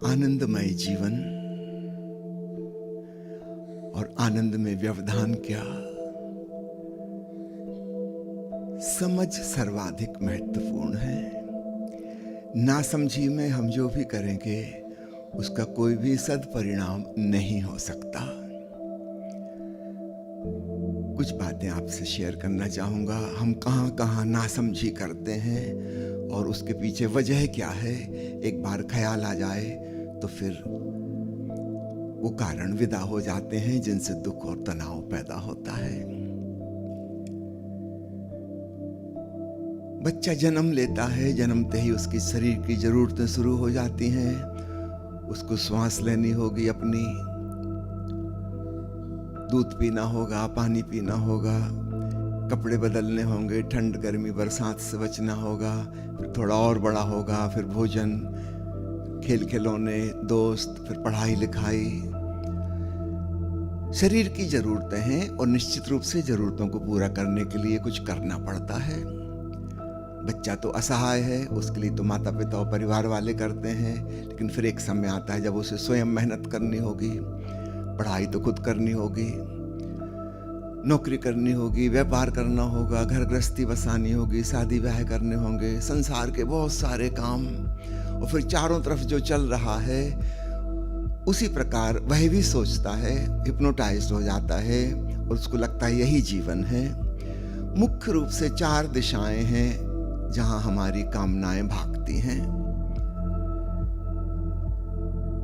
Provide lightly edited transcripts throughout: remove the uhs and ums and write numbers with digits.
आनंदमय जीवन और आनंद में व्यवधान क्या, समझ सर्वाधिक महत्वपूर्ण है। नासमझी में हम जो भी करेंगे उसका कोई भी सदपरिणाम नहीं हो सकता। कुछ बातें आपसे शेयर करना चाहूँगा। हम कहाँ कहाँ नासमझी करते हैं और उसके पीछे वजह क्या है, एक बार ख्याल आ जाए तो फिर वो कारण विदा हो जाते हैं जिनसे दुख और तनाव पैदा होता है। बच्चा जन्म लेता है, जन्मते ही उसकी शरीर की जरूरतें शुरू हो जाती हैं। उसको श्वास लेनी होगी, अपनी दूध पीना होगा, पानी पीना होगा, कपड़े बदलने होंगे, ठंड गर्मी बरसात से बचना होगा, फिर थोड़ा और बड़ा होगा, फिर भोजन, खेल खिलौने, दोस्त, फिर पढ़ाई लिखाई। शरीर की जरूरतें हैं और निश्चित रूप से जरूरतों को पूरा करने के लिए कुछ करना पड़ता है। बच्चा तो असहाय है, उसके लिए तो माता पिता और परिवार वाले करते हैं, लेकिन फिर एक समय आता है जब उसे स्वयं मेहनत करनी होगी, पढ़ाई तो खुद करनी होगी, नौकरी करनी होगी, व्यापार करना होगा, घर गृहस्थी बसानी होगी, शादी ब्याह करने होंगे, संसार के बहुत सारे काम, और फिर चारों तरफ जो चल रहा है उसी प्रकार वह भी सोचता है, हिप्नोटाइज्ड हो जाता है और उसको लगता है यही जीवन है। मुख्य रूप से 4 दिशाएं हैं जहां हमारी कामनाएं भागती हैं।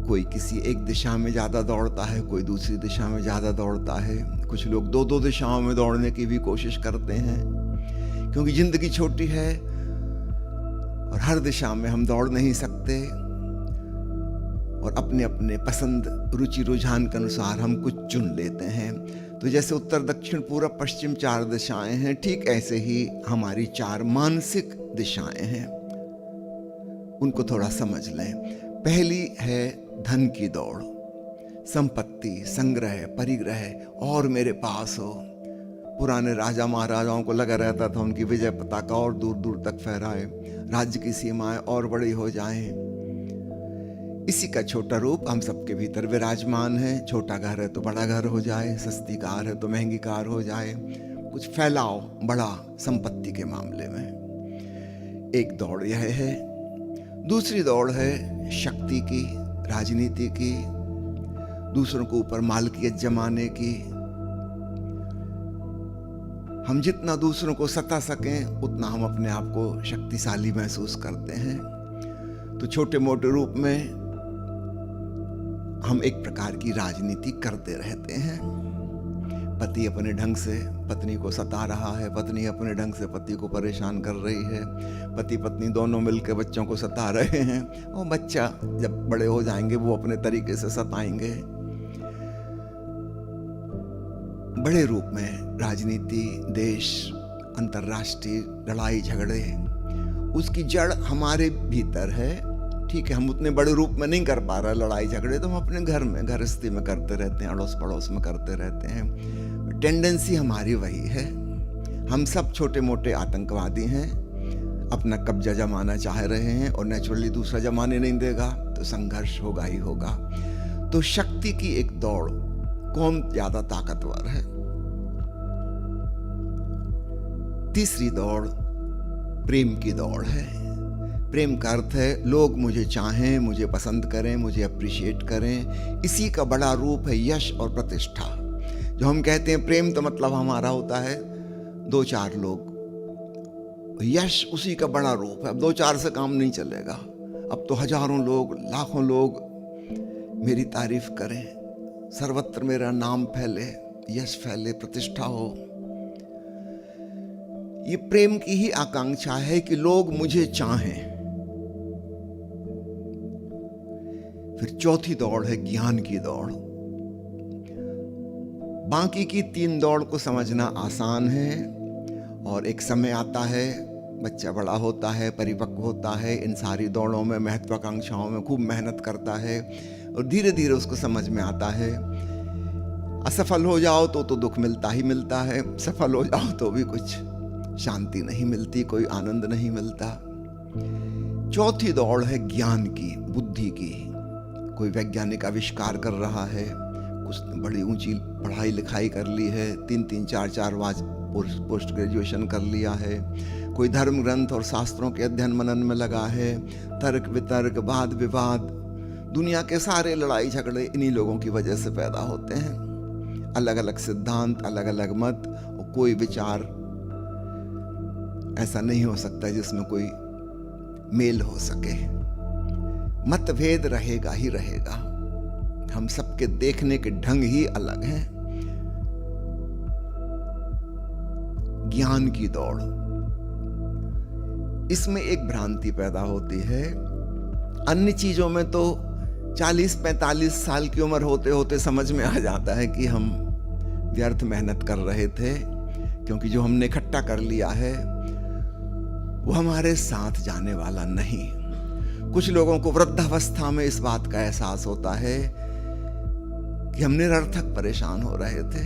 कोई किसी एक दिशा में ज्यादा दौड़ता है, कोई दूसरी दिशा में ज्यादा दौड़ता है। कुछ लोग 2-2 दिशाओं में दौड़ने की भी कोशिश करते हैं, क्योंकि जिंदगी छोटी है और हर दिशा में हम दौड़ नहीं सकते, और अपने अपने पसंद रुचि रुझान के अनुसार हम कुछ चुन लेते हैं। तो जैसे उत्तर दक्षिण पूरब पश्चिम 4 दिशाएं हैं, ठीक ऐसे ही हमारी 4 मानसिक दिशाएं हैं। उनको थोड़ा समझ लें। पहली है धन की दौड़, संपत्ति, संग्रह, परिग्रह और मेरे पास हो। पुराने राजा महाराजाओं को लगा रहता था उनकी विजय पताका और दूर दूर तक फहराए, राज्य की सीमाएं और बड़ी हो जाएं। इसी का छोटा रूप हम सबके भीतर विराजमान है। छोटा घर है तो बड़ा घर हो जाए, सस्ती कार है तो महंगी कार हो जाए, कुछ फैलाओ बड़ा संपत्ति के मामले में। एक दौड़ यह है। दूसरी दौड़ है शक्ति की, राजनीति की, दूसरों के ऊपर मालकियत जमाने की। हम जितना दूसरों को सता सकें उतना हम अपने आप को शक्तिशाली महसूस करते हैं। तो छोटे मोटे रूप में हम एक प्रकार की राजनीति करते रहते हैं। पति अपने ढंग से पत्नी को सता रहा है, पत्नी अपने ढंग से पति को परेशान कर रही है, पति पत्नी दोनों मिलकर बच्चों को सता रहे हैं, और बच्चा जब बड़े हो जाएंगे वो अपने तरीके से सताएंगे। बड़े रूप में राजनीति, देश, अंतर्राष्ट्रीय लड़ाई झगड़े, उसकी जड़ हमारे भीतर है। ठीक है, हम उतने बड़े रूप में नहीं कर पा रहे लड़ाई झगड़े, तो हम अपने घर में, गृहस्थी में करते रहते हैं, अड़ोस पड़ोस में करते रहते हैं। टेंडेंसी हमारी वही है। हम सब छोटे मोटे आतंकवादी हैं, अपना कब्जा जमाना चाह रहे हैं और नेचुरली दूसरा जमाने नहीं देगा तो संघर्ष होगा ही होगा। तो शक्ति की एक दौड़, कौन ज्यादा ताकतवर है। तीसरी दौड़ प्रेम की दौड़ है। प्रेम का अर्थ है लोग मुझे चाहें, मुझे पसंद करें, मुझे अप्रिशिएट करें। इसी का बड़ा रूप है यश और प्रतिष्ठा। जो हम कहते हैं प्रेम तो मतलब हमारा होता है 2-4 लोग, यश उसी का बड़ा रूप है। अब 2-4 से काम नहीं चलेगा, अब तो हजारों लोग, लाखों लोग मेरी तारीफ करें, सर्वत्र मेरा नाम फैले, यश फैले, प्रतिष्ठा हो। ये प्रेम की ही आकांक्षा है कि लोग मुझे चाहें। फिर चौथी दौड़ है ज्ञान की दौड़। बाकी की 3 दौड़ को समझना आसान है, और एक समय आता है, बच्चा बड़ा होता है, परिपक्व होता है, इन सारी दौड़ों में, महत्वाकांक्षाओं में खूब मेहनत करता है, और धीरे धीरे उसको समझ में आता है असफल हो जाओ तो दुख मिलता ही मिलता है, सफल हो जाओ तो भी कुछ शांति नहीं मिलती, कोई आनंद नहीं मिलता। चौथी दौड़ है ज्ञान की, बुद्धि की। कोई वैज्ञानिक आविष्कार कर रहा है, कुछ बड़ी ऊंची पढ़ाई लिखाई कर ली है, 3-3 4-4 पोस्ट ग्रेजुएशन कर लिया है, कोई धर्म ग्रंथ और शास्त्रों के अध्ययन मनन में लगा है, तर्क वितर्क वाद विवाद, दुनिया के सारे लड़ाई झगड़े इन्हीं लोगों की वजह से पैदा होते हैं। अलग अलग सिद्धांत, अलग अलग मत, और कोई विचार ऐसा नहीं हो सकता जिसमें कोई मेल हो सके। मतभेद रहेगा ही रहेगा, हम सबके देखने के ढंग ही अलग हैं। ज्ञान की दौड़, इसमें एक भ्रांति पैदा होती है। अन्य चीजों में तो 40-45 साल की उम्र होते होते समझ में आ जाता है कि हम व्यर्थ मेहनत कर रहे थे, क्योंकि जो हमने इकट्ठा कर लिया है वो हमारे साथ जाने वाला नहीं। कुछ लोगों को वृद्धावस्था में इस बात का एहसास होता है कि हम निरर्थक परेशान हो रहे थे।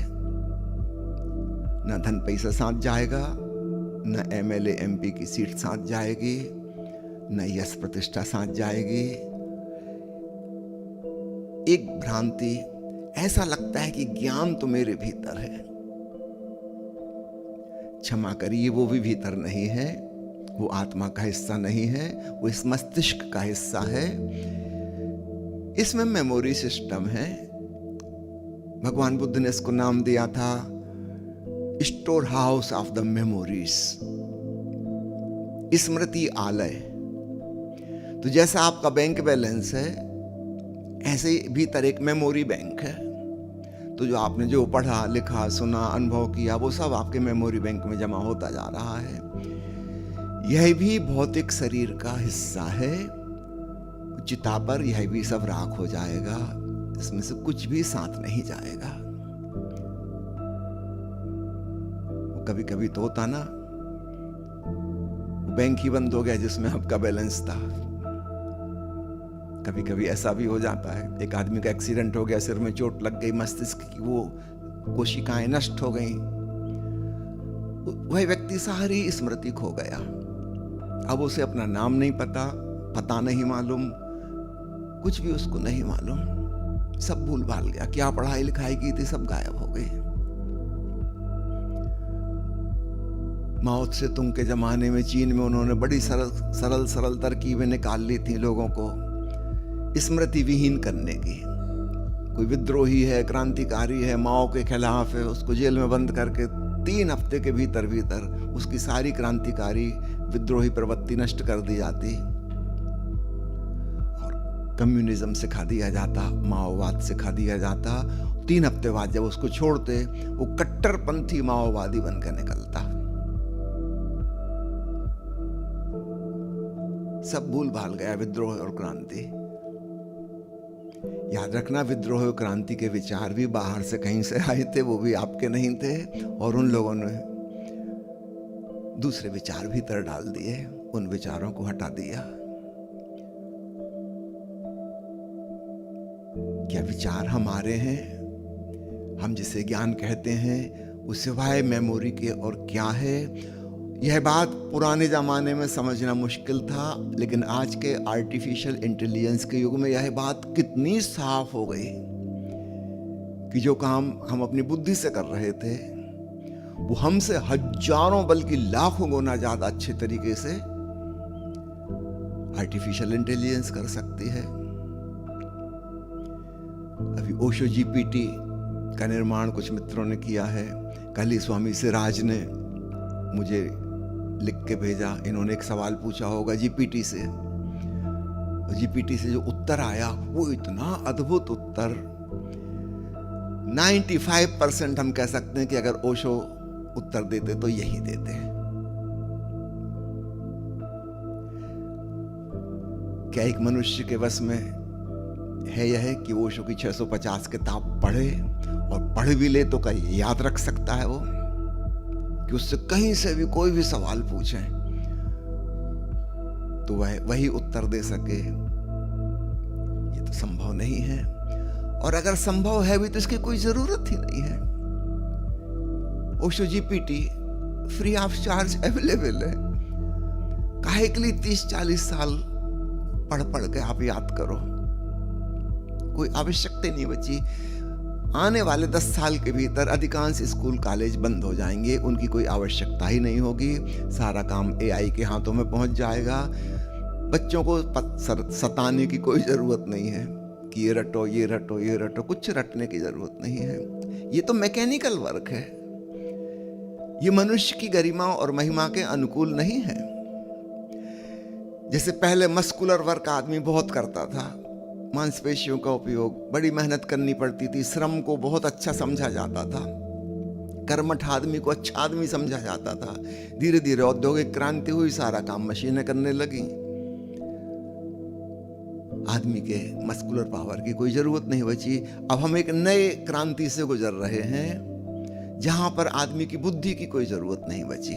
न धन पैसा साथ जाएगा, न एमएलए एमपी की सीट साथ जाएगी, न यश प्रतिष्ठा साथ जाएगी। एक भ्रांति, ऐसा लगता है कि ज्ञान तो मेरे भीतर है। क्षमा करिए, वो भी भीतर नहीं है, वो आत्मा का हिस्सा नहीं है, वो इस मस्तिष्क का हिस्सा है। इसमें मेमोरी सिस्टम है। भगवान बुद्ध ने इसको नाम दिया था store house of the memories, स्मृति आलय। तो जैसा आपका बैंक बैलेंस है, ऐसे ही भीतर एक मेमोरी बैंक है। तो जो आपने जो पढ़ा लिखा सुना अनुभव किया, वो सब आपके मेमोरी बैंक में जमा होता जा रहा है। यह भी भौतिक शरीर का हिस्सा है। चिता पर यह भी सब राख हो जाएगा, इसमें से कुछ भी साथ नहीं जाएगा। कभी कभी तो होता ना, बैंक ही बंद हो गया जिसमें आपका बैलेंस था। कभी कभी ऐसा भी हो जाता है, एक आदमी का एक्सीडेंट हो गया, सिर में चोट लग गई, मस्तिष्क की वो कोशिकाएं नष्ट हो गई, वह व्यक्ति सारी स्मृति खो गया। अब उसे अपना नाम नहीं पता नहीं मालूम, कुछ भी उसको नहीं मालूम, सब भूल भाल गया। क्या पढ़ाई लिखाई की थी, सब गायब हो गई। माओ त्से तुंग के जमाने में चीन में उन्होंने बड़ी सरल तरकीबें निकाल ली थी लोगों को स्मृति विहीन करने की। कोई विद्रोही है, क्रांतिकारी है, माओ के खिलाफ है, उसको जेल में बंद करके 3 हफ्ते के भीतर उसकी सारी क्रांतिकारी विद्रोही प्रवृत्ति नष्ट कर दी जाती और कम्युनिज्म सिखा दिया जाता, माओवाद सिखा दिया जाता। 3 हफ्ते बाद जब उसको छोड़ते, वो कट्टरपंथी माओवादी बनकर निकलता। सब भूल भाल गया विद्रोह और क्रांति। याद रखना, विद्रोह और क्रांति के विचार भी बाहर से कहीं से आए थे, वो भी आपके नहीं थे, और उन लोगों ने दूसरे विचार भीतर डाल दिए, उन विचारों को हटा दिया। क्या विचार हमारे हैं? हम जिसे ज्ञान कहते हैं वो सिवाय मेमोरी के और क्या है? यह बात पुराने ज़माने में समझना मुश्किल था, लेकिन आज के आर्टिफिशियल इंटेलिजेंस के युग में यह बात कितनी साफ हो गई कि जो काम हम अपनी बुद्धि से कर रहे थे, वो हमसे हजारों बल्कि लाखों गुना ज़्यादा अच्छे तरीके से आर्टिफिशियल इंटेलिजेंस कर सकती है। अभी ओशो जीपीटी का निर्माण कुछ मित्रों ने किया है। कल ही स्वामी सिराज ने मुझे लिख के भेजा, इन्होंने एक सवाल पूछा होगा जीपीटी से, जीपीटी से जो उत्तर आया वो इतना अद्भुत उत्तर, 95% हम कह सकते हैं कि अगर ओशो उत्तर देते तो यही देते हैं। क्या एक मनुष्य के वश में है यह कि ओशो की 650 किताब पढ़े, और पढ़ भी ले तो कहीं याद रख सकता है वो, कि उससे कहीं से भी कोई भी सवाल पूछे तो वह वही उत्तर दे सके? ये तो संभव नहीं है। और अगर संभव है भी तो इसकी कोई जरूरत ही नहीं है। Osho GPT free of charge available है। काहे के लिए 30-40 साल पढ़ के आप याद करो? कोई आवश्यकता नहीं बची। आने वाले 10 साल के भीतर अधिकांश स्कूल कॉलेज बंद हो जाएंगे, उनकी कोई आवश्यकता ही नहीं होगी। सारा काम AI के हाथों में पहुंच जाएगा। बच्चों को सताने की कोई ज़रूरत नहीं है कि ये रटो ये रटो ये रटो, कुछ रटने की ज़रूरत नहीं है। ये तो मैकेनिकल वर्क है, ये मनुष्य की गरिमा और महिमा के अनुकूल नहीं है। जैसे पहले मस्कुलर वर्क आदमी बहुत करता था, मांसपेशियों का उपयोग, बड़ी मेहनत करनी पड़ती थी, श्रम को बहुत अच्छा समझा जाता था, कर्मठ आदमी को अच्छा आदमी समझा जाता था। धीरे धीरे औद्योगिक क्रांति हुई, सारा काम मशीनें करने लगी, आदमी के मस्कुलर पावर की कोई जरूरत नहीं बची। अब हम एक नए क्रांति से गुजर रहे हैं जहां पर आदमी की बुद्धि की कोई जरूरत नहीं बची।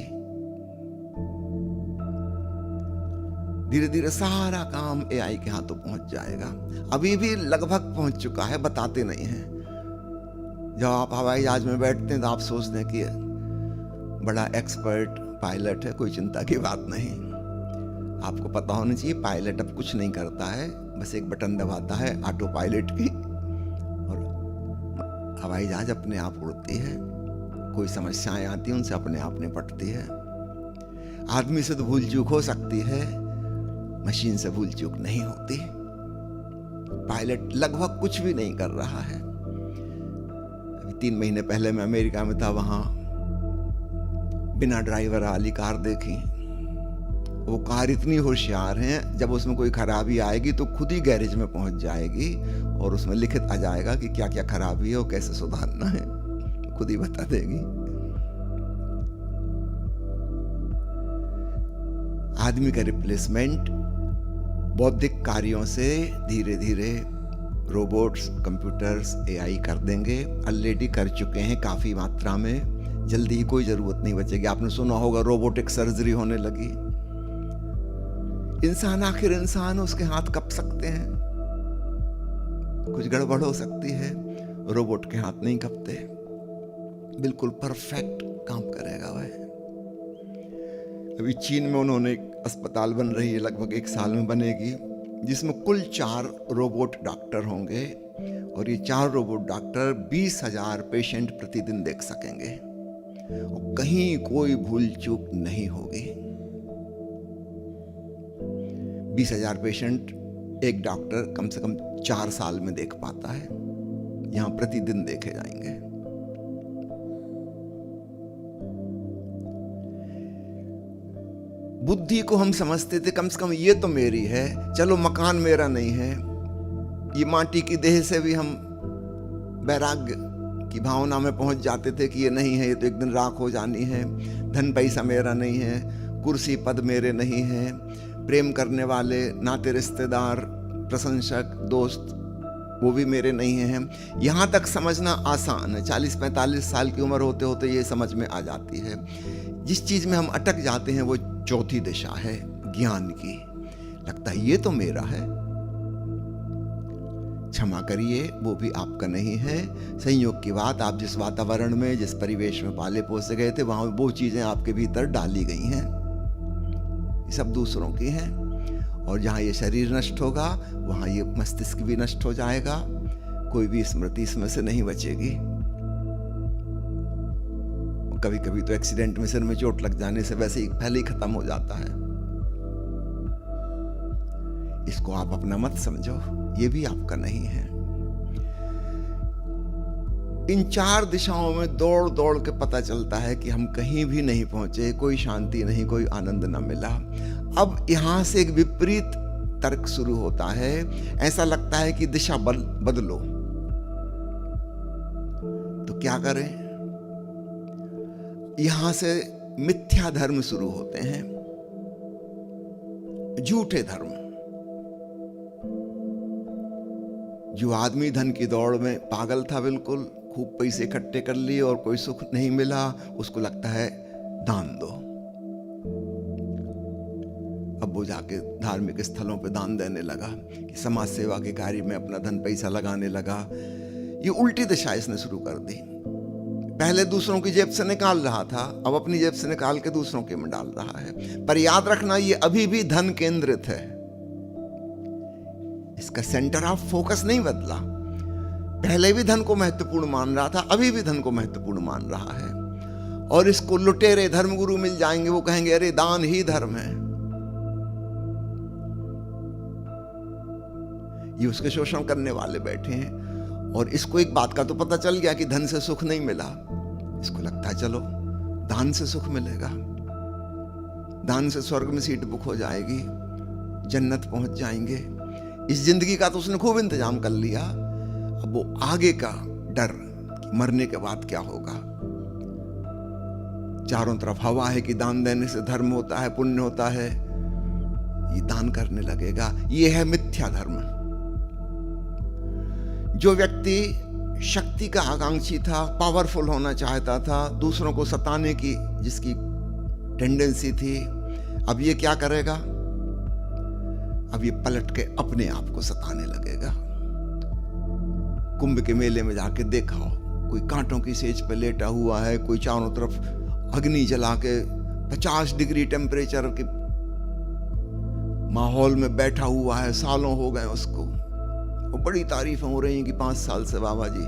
धीरे धीरे सारा काम AI के हाथों पहुंच जाएगा। अभी भी लगभग पहुंच चुका है, बताते नहीं हैं। जब आप हवाई जहाज में बैठते हैं तो आप सोचते हैं कि बड़ा एक्सपर्ट पायलट है, कोई चिंता की बात नहीं। आपको पता होना चाहिए पायलट अब कुछ नहीं करता है, बस एक बटन दबाता है ऑटो पायलट की और हवाई जहाज अपने आप उड़ती है। कोई समस्याएं आती हैं उनसे अपने आप निपटती है। आदमी से तो भूल चूक हो सकती है, मशीन से भूल चूक नहीं होती। पायलट लगभग कुछ भी नहीं कर रहा है। अभी 3 महीने पहले मैं अमेरिका में था, वहां बिना ड्राइवर वाली कार देखी। वो कार इतनी होशियार है, जब उसमें कोई खराबी आएगी तो खुद ही गैरेज में पहुंच जाएगी और उसमें लिखित आ जाएगा कि क्या क्या खराबी है और कैसे सुधारना है, खुद ही बता देगी। आदमी का रिप्लेसमेंट बौद्धिक कार्यों से धीरे धीरे रोबोट्स, कंप्यूटर्स, AI कर देंगे। ऑलरेडी कर चुके हैं काफी मात्रा में, जल्दी ही कोई जरूरत नहीं बचेगी। आपने सुना होगा रोबोटिक सर्जरी होने लगी। इंसान आखिर इंसान, उसके हाथ कप सकते हैं, कुछ गड़बड़ हो सकती है, रोबोट के हाथ नहीं कपते, बिल्कुल परफेक्ट काम करेगा वह। अभी चीन में उन्होंने एक अस्पताल बन रही है, लगभग 1 साल में बनेगी, जिसमें कुल 4 रोबोट डॉक्टर होंगे और ये 4 रोबोट डॉक्टर 20,000 पेशेंट प्रतिदिन देख सकेंगे और कहीं कोई भूल चूक नहीं होगी। 20,000 पेशेंट एक डॉक्टर कम से कम 4 साल में देख पाता है, यहां प्रतिदिन देखे जाएंगे। बुद्धि को हम समझते थे कम से कम ये तो मेरी है, चलो मकान मेरा नहीं है। ये माटी की देह से भी हम वैराग्य की भावना में पहुंच जाते थे कि ये नहीं है, ये तो एक दिन राख हो जानी है। धन पैसा मेरा नहीं है, कुर्सी पद मेरे नहीं है, प्रेम करने वाले नाते रिश्तेदार, प्रशंसक, दोस्त वो भी मेरे नहीं हैं। यहाँ तक समझना आसान है, 40-45 साल की उम्र होते होते ये समझ में आ जाती है। जिस चीज में हम अटक जाते हैं वो चौथी दिशा है ज्ञान की। लगता है ये तो मेरा है, क्षमा करिए वो भी आपका नहीं है। संयोग की बात, आप जिस वातावरण में, जिस परिवेश में पाले पोसे गए थे, वहां वो चीजें आपके भीतर डाली गई हैं, ये सब दूसरों की हैं। और जहां ये शरीर नष्ट होगा वहां ये मस्तिष्क भी नष्ट हो जाएगा, कोई भी स्मृति इसमें से नहीं बचेगी। कभी कभी तो एक्सीडेंट में सिर में चोट लग जाने से वैसे ही पहले ही खत्म हो जाता है। इसको आप अपना मत समझो, ये भी आपका नहीं है। इन 4 दिशाओं में दौड़ दौड़ के पता चलता है कि हम कहीं भी नहीं पहुंचे, कोई शांति नहीं, कोई आनंद न मिला। अब यहां से एक विपरीत तर्क शुरू होता है। ऐसा लगता है कि दिशा बदलो, तो क्या करें? यहां से मिथ्या धर्म शुरू होते हैं, झूठे धर्म। जो आदमी धन की दौड़ में पागल था, बिल्कुल खूब पैसे इकट्ठे कर लिए और कोई सुख नहीं मिला, उसको लगता है दान दो। अब वो जाके धार्मिक स्थलों पे दान देने लगा, कि समाज सेवा के कार्य में अपना धन पैसा लगाने लगा। ये उल्टी दिशा इसने शुरू कर दी। पहले दूसरों की जेब से निकाल रहा था, अब अपनी जेब से निकाल के दूसरों के में डाल रहा है। पर याद रखना, ये अभी भी धन केंद्रित है, इसका सेंटर ऑफ फोकस नहीं बदला। पहले भी धन को महत्वपूर्ण मान रहा था, अभी भी धन को महत्वपूर्ण मान रहा है। और इसको लुटेरे धर्मगुरु मिल जाएंगे, वो कहेंगे अरे दान ही धर्म है। ये उसके शोषण करने वाले बैठे हैं। और इसको एक बात का तो पता चल गया कि धन से सुख नहीं मिला। इसको लगता है चलो दान से सुख मिलेगा, दान से स्वर्ग में सीट बुक हो जाएगी, जन्नत पहुंच जाएंगे। इस जिंदगी का तो उसने खूब इंतजाम कर लिया। अब वो आगे का डर कि मरने के बाद क्या होगा। चारों तरफ हवा है कि दान देने से धर्म होता है, पुण्य होता है, ये दान करने लगेगा। ये है मिथ्या धर्म। जो व्यक्ति शक्ति का आकांक्षी था, पावरफुल होना चाहता था, दूसरों को सताने की जिसकी टेंडेंसी थी, अब ये क्या करेगा? अब ये पलट के अपने आप को सताने लगेगा। कुंभ के मेले में जाके देखा हो, कोई कांटों की सेज पे लेटा हुआ है, कोई चारों तरफ अग्नि जला के 50 डिग्री टेम्परेचर के माहौल में बैठा हुआ है, सालों हो गए उसको। और बड़ी तारीफें हो रही हैं कि 5 साल से बाबा जी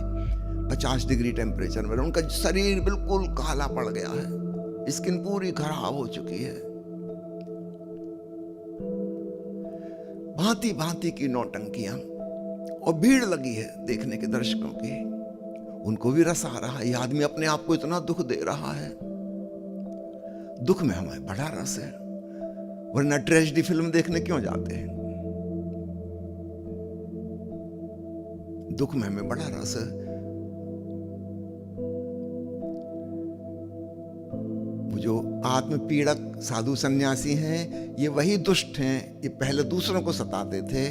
50 डिग्री टेम्परेचर में, उनका शरीर बिल्कुल काला पड़ गया है, स्किन पूरी खराब हो चुकी है। भांति भांति की नौटंकियां, और भीड़ लगी है देखने के दर्शकों की। उनको भी रस आ रहा है, ये आदमी अपने आप को इतना दुख दे रहा है। दुख में हमें बड़ा रस है, वरना ट्रेजेडी फिल्म देखने क्यों जाते हैं? दुख में हमें बड़ा रस है। जो आत्म पीड़क साधु सन्यासी हैं, ये वही दुष्ट हैं। ये पहले दूसरों को सताते थे,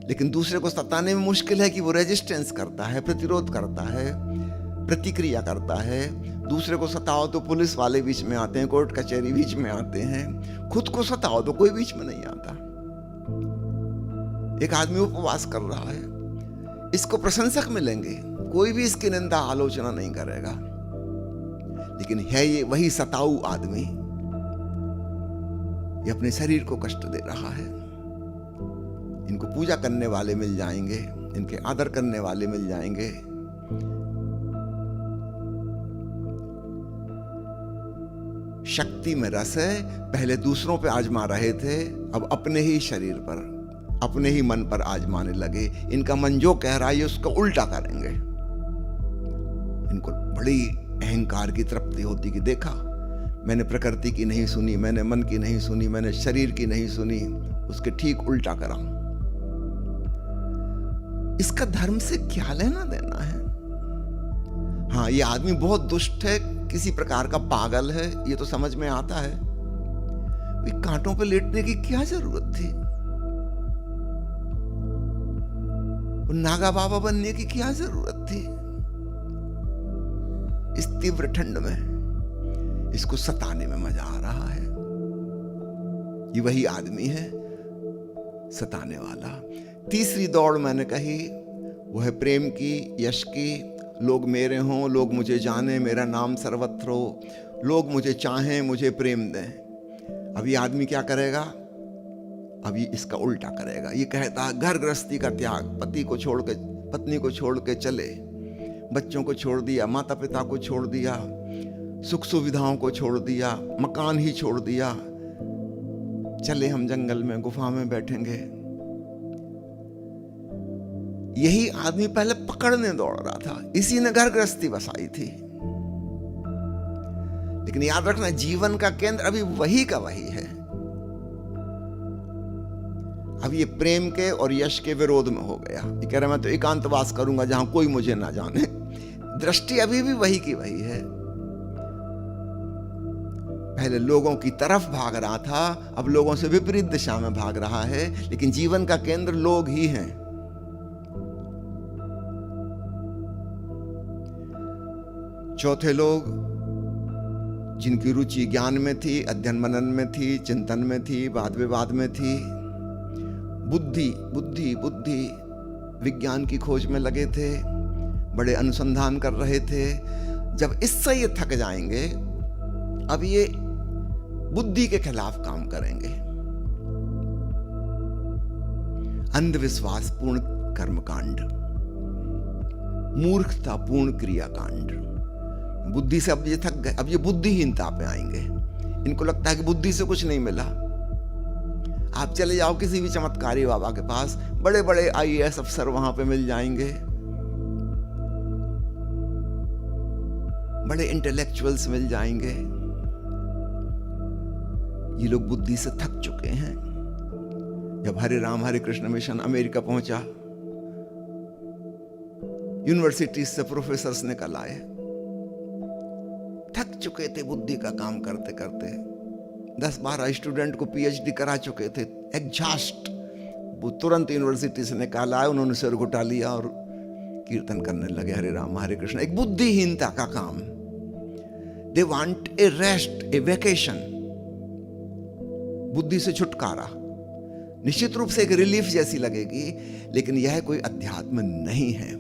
लेकिन दूसरे को सताने में मुश्किल है कि वो रेजिस्टेंस करता है, प्रतिरोध करता है, प्रतिक्रिया करता है। दूसरे को सताओ तो पुलिस वाले बीच में आते हैं, कोर्ट कचहरी बीच में आते हैं। खुद को सताओ तो कोई बीच में नहीं आता। एक आदमी उपवास कर रहा है, इसको प्रशंसक मिलेंगे, कोई भी इसकी निंदा आलोचना नहीं करेगा। लेकिन है ये वही सताऊ आदमी, ये अपने शरीर को कष्ट दे रहा है। इनको पूजा करने वाले मिल जाएंगे, इनके आदर करने वाले मिल जाएंगे। शक्ति में रस है, पहले दूसरों पे आजमा रहे थे, अब अपने ही शरीर पर, अपने ही मन पर आजमाने लगे। इनका मन जो कह रहा है उसका उल्टा करेंगे। इनको बड़ी अहंकार की तृप्ति होती कि देखा, मैंने प्रकृति की नहीं सुनी, मैंने मन की नहीं सुनी, मैंने शरीर की नहीं सुनी, उसके ठीक उल्टा करा। इसका धर्म से क्या लेना देना है? हाँ, ये आदमी बहुत दुष्ट है, किसी प्रकार का पागल है, ये तो समझ में आता है। कांटों पे लेटने की क्या जरूरत थी? नागा बाबा बनने की क्या जरूरत थी? इस तीव्र ठंड में इसको सताने में मजा आ रहा है। ये वही आदमी है सताने वाला। तीसरी दौड़ मैंने कही, वो है प्रेम की, यश की। लोग मेरे हों, लोग मुझे जाने, मेरा नाम सर्वत्र हो, लोग मुझे चाहें, मुझे प्रेम दें। अब ये आदमी क्या करेगा? अब ये इसका उल्टा करेगा। ये कहता है घर गृहस्थी का त्याग, पति को छोड़ के, पत्नी को छोड़ के चले, बच्चों को छोड़ दिया, माता पिता को छोड़ दिया, सुख सुविधाओं को छोड़ दिया, मकान ही छोड़ दिया, चले हम जंगल में, गुफा में बैठेंगे। यही आदमी पहले पकड़ने दौड़ रहा था, इसी ने घर गृहस्थी बसाई थी। लेकिन याद रखना, जीवन का केंद्र अभी वही का वही है। अब ये प्रेम के और यश के विरोध में हो गया। ये कह रहा मैं तो एकांतवास करूंगा जहां कोई मुझे ना जाने। दृष्टि अभी भी वही की वही है। पहले लोगों की तरफ भाग रहा था, अब लोगों से विपरीत दिशा में भाग रहा है। लेकिन जीवन का केंद्र लोग ही हैं। चौथे लोग, जिनकी रुचि ज्ञान में थी, अध्ययन मनन में थी, चिंतन में थी, वाद विवाद में थी, बुद्धि बुद्धि बुद्धि विज्ञान की खोज में लगे थे, बड़े अनुसंधान कर रहे थे। जब इससे ये थक जाएंगे, अब ये बुद्धि के खिलाफ काम करेंगे। अंधविश्वासपूर्ण कर्मकांड, मूर्खतापूर्ण क्रियाकांड। बुद्धि से अब ये थक गए, अब ये बुद्धिहीनता पे आएंगे। इनको लगता है कि बुद्धि से कुछ नहीं मिला। आप चले जाओ किसी भी चमत्कारी बाबा के पास, बड़े बड़े आईएएस अफसर वहां पे मिल जाएंगे, बड़े इंटेलेक्चुअल्स मिल जाएंगे। ये लोग बुद्धि से थक चुके हैं। जब हरे राम हरे कृष्ण मिशन अमेरिका पहुंचा, यूनिवर्सिटी से प्रोफेसर्स निकल आए, थक चुके थे बुद्धि का काम करते करते। 10-12 स्टूडेंट को पीएचडी करा चुके थे, एग्जॉस्ट। वो तुरंत यूनिवर्सिटी से निकाल आए, उन्होंने सिर घुटा लिया और कीर्तन करने लगे हरे राम हरे कृष्ण। एक बुद्धिहीनता का काम। They want a rest, A vacation, बुद्धि से छुटकारा। निश्चित रूप से एक रिलीफ जैसी लगेगी, लेकिन यह कोई अध्यात्म नहीं है।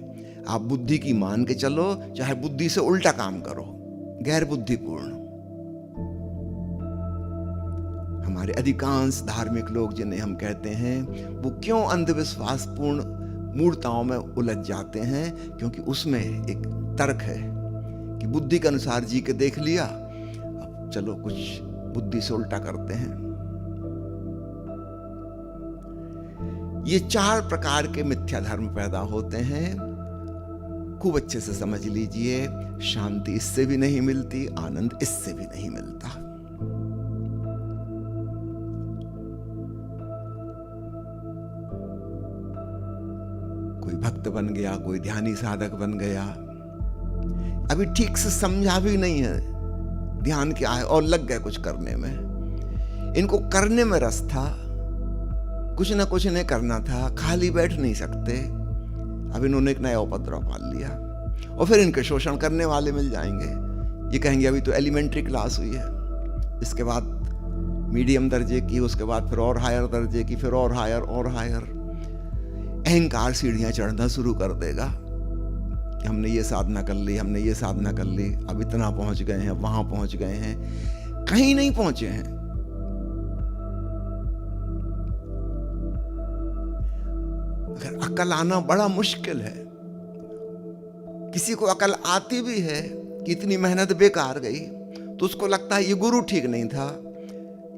आप बुद्धि की मान के चलो, चाहे बुद्धि से उल्टा काम करो, गैर बुद्धिपूर्ण। हमारे अधिकांश धार्मिक लोग जिन्हें हम कहते हैं, वो क्यों अंधविश्वासपूर्ण मूर्ताओं में उलझ जाते हैं? क्योंकि उसमें एक तर्क है कि बुद्धि के अनुसार जी के देख लिया, अब चलो कुछ बुद्धि से उल्टा करते हैं। ये 4 प्रकार के मिथ्या धर्म पैदा होते हैं। खूब अच्छे से समझ लीजिए। शांति इससे भी नहीं मिलती, आनंद इससे भी नहीं मिलता। कोई भक्त बन गया, कोई ध्यानी साधक बन गया, अभी ठीक से समझा भी नहीं है ध्यान क्या है, और लग गए कुछ करने में। इनको करने में रस था, कुछ ना कुछ इन्हें करना था, खाली बैठ नहीं सकते। अब इन्होंने एक नया उपद्रव पाल लिया, और फिर इनके शोषण करने वाले मिल जाएंगे। ये कहेंगे अभी तो एलिमेंट्री क्लास हुई है, इसके बाद मीडियम दर्जे की, उसके बाद फिर और हायर दर्जे की, फिर और हायर और हायर। अहंकार सीढ़ियां चढ़ना शुरू कर देगा कि हमने ये साधना कर ली, हमने ये साधना कर ली, अब इतना पहुंच गए हैं, वहां पहुंच गए हैं। कहीं नहीं पहुंचे हैं। अगर अकल आना बड़ा मुश्किल है, किसी को अकल आती भी है कि इतनी मेहनत बेकार गई, तो उसको लगता है ये गुरु ठीक नहीं था,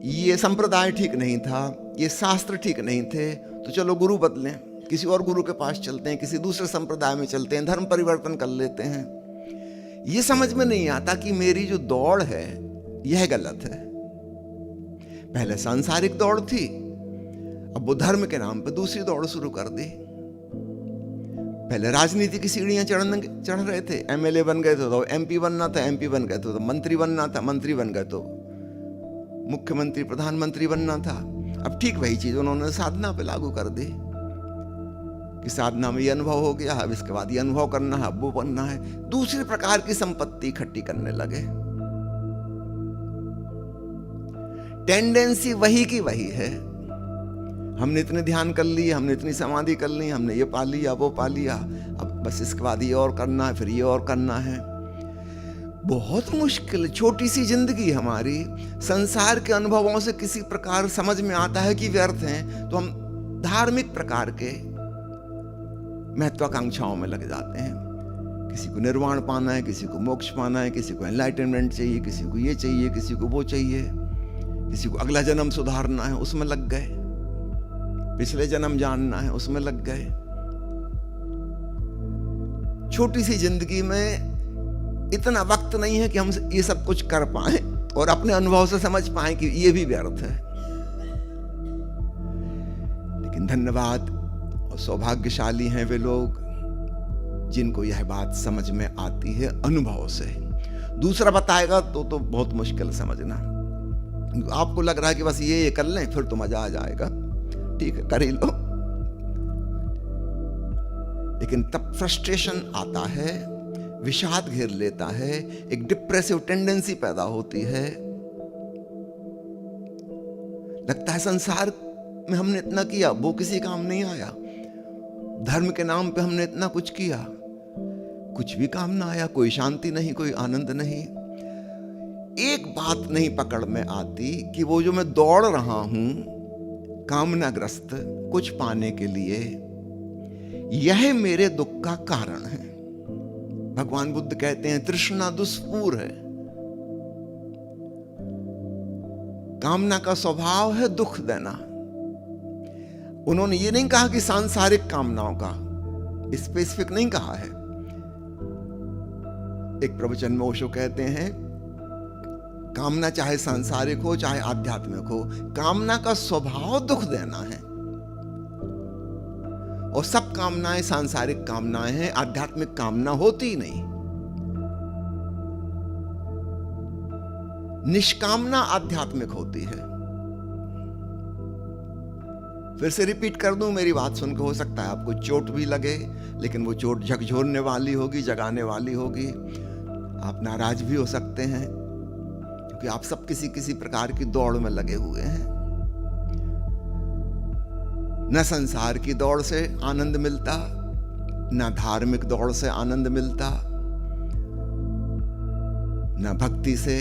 ये संप्रदाय ठीक नहीं था, ये शास्त्र ठीक नहीं थे, तो चलो गुरु बदलें, किसी और गुरु के पास चलते हैं, किसी दूसरे संप्रदाय में चलते हैं, धर्म परिवर्तन कर लेते हैं। ये समझ में नहीं आता कि मेरी जो दौड़ है यह गलत है। पहले सांसारिक दौड़ थी, अब वो धर्म के नाम पे दूसरी दौड़ शुरू कर दी। पहले राजनीति की सीढ़ियां चढ़ रहे थे, एमएलए बन गए तो एमपी बनना था, एमपी बन गए तो मंत्री बनना था, मंत्री बन गए तो मुख्यमंत्री प्रधानमंत्री बनना था। अब ठीक वही चीज उन्होंने साधना पे लागू कर दी कि साधना में ये अनुभव हो गया, अब इसके बाद ये अनुभव करना है, अब वो बनना है। दूसरे प्रकार की संपत्ति इकट्ठी करने लगे। टेंडेंसी वही की वही है। हमने इतने ध्यान कर लिए, हमने इतनी समाधि कर ली, हमने ये पा लिया, वो पा लिया, अब बस इसके बाद ये और करना है, फिर ये और करना है। बहुत मुश्किल, छोटी सी जिंदगी हमारी, संसार के अनुभवों से किसी प्रकार समझ में आता है कि व्यर्थ हैं, तो हम धार्मिक प्रकार के महत्वाकांक्षाओं में लग जाते हैं। किसी को निर्वाण पाना है, किसी को मोक्ष पाना है, किसी को एनलाइटनमेंट चाहिए, किसी को ये चाहिए, किसी को वो चाहिए, किसी को अगला जन्म सुधारना है, उसमें लग गए, पिछले जन्म जानना है, उसमें लग गए। छोटी सी जिंदगी में इतना वक्त नहीं है कि हम ये सब कुछ कर पाए और अपने अनुभव से समझ पाए कि ये भी व्यर्थ है। लेकिन धन्यवाद, और सौभाग्यशाली हैं वे लोग जिनको यह बात समझ में आती है अनुभव से। दूसरा बताएगा तो बहुत मुश्किल समझना। आपको लग रहा है कि बस ये कर लें फिर तो मजा आ जाएगा, ठीक है कर ही लो, लेकिन तब फ्रस्ट्रेशन आता है, विषाद घेर लेता है, एक डिप्रेसिव टेंडेंसी पैदा होती है। लगता है संसार में हमने इतना किया, वो किसी काम नहीं आया। धर्म के नाम पे हमने इतना कुछ किया, कुछ भी काम ना आया, कोई शांति नहीं, कोई आनंद नहीं। एक बात नहीं पकड़ में आती कि वो जो मैं दौड़ रहा हूं, कामनाग्रस्त कुछ पाने के लिए, यह मेरे दुख का कारण है। भगवान बुद्ध कहते हैं तृष्णा दुष्पूर है। कामना का स्वभाव है दुख देना। उन्होंने ये नहीं कहा कि सांसारिक कामनाओं का, स्पेसिफिक नहीं कहा है। एक प्रवचन में ओशो कहते हैं कामना चाहे सांसारिक हो चाहे आध्यात्मिक हो, कामना का स्वभाव दुख देना है। और सब कामनाएं सांसारिक कामनाएं हैं, आध्यात्मिक कामना होती ही नहीं। निष्कामना आध्यात्मिक होती है। फिर से रिपीट कर दूं, मेरी बात सुनकर हो सकता है आपको चोट भी लगे, लेकिन वो चोट झकझोरने वाली होगी, जगाने वाली होगी। आप नाराज भी हो सकते हैं क्योंकि आप सब किसी किसी प्रकार की दौड़ में लगे हुए हैं। न संसार की दौड़ से आनंद मिलता, न धार्मिक दौड़ से आनंद मिलता, न भक्ति से,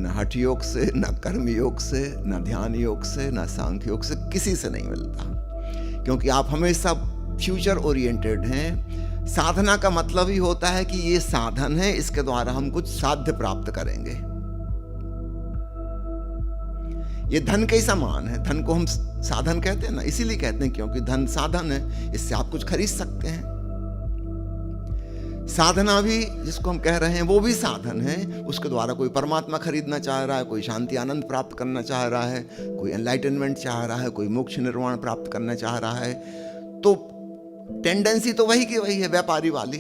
न हठ योग से, न कर्म योग से, न ध्यान योग से, न सांख्य योग से, किसी से नहीं मिलता। क्योंकि आप हमेशा फ्यूचर ओरिएंटेड हैं। साधना का मतलब ही होता है कि ये साधन है, इसके द्वारा हम कुछ साध्य प्राप्त करेंगे। ये धन के ही समान है। धन को हम साधन कहते हैं ना, इसीलिए कहते हैं क्योंकि धन साधन है, इससे आप कुछ खरीद सकते हैं। साधना भी जिसको हम कह रहे हैं वो भी साधन है। उसके द्वारा कोई परमात्मा खरीदना चाह रहा है, कोई शांति आनंद प्राप्त करना चाह रहा है, कोई एनलाइटनमेंट चाह रहा है, कोई मोक्ष निर्वाण प्राप्त करना चाह रहा है। तो टेंडेंसी तो वही की वही है, व्यापारी वाली,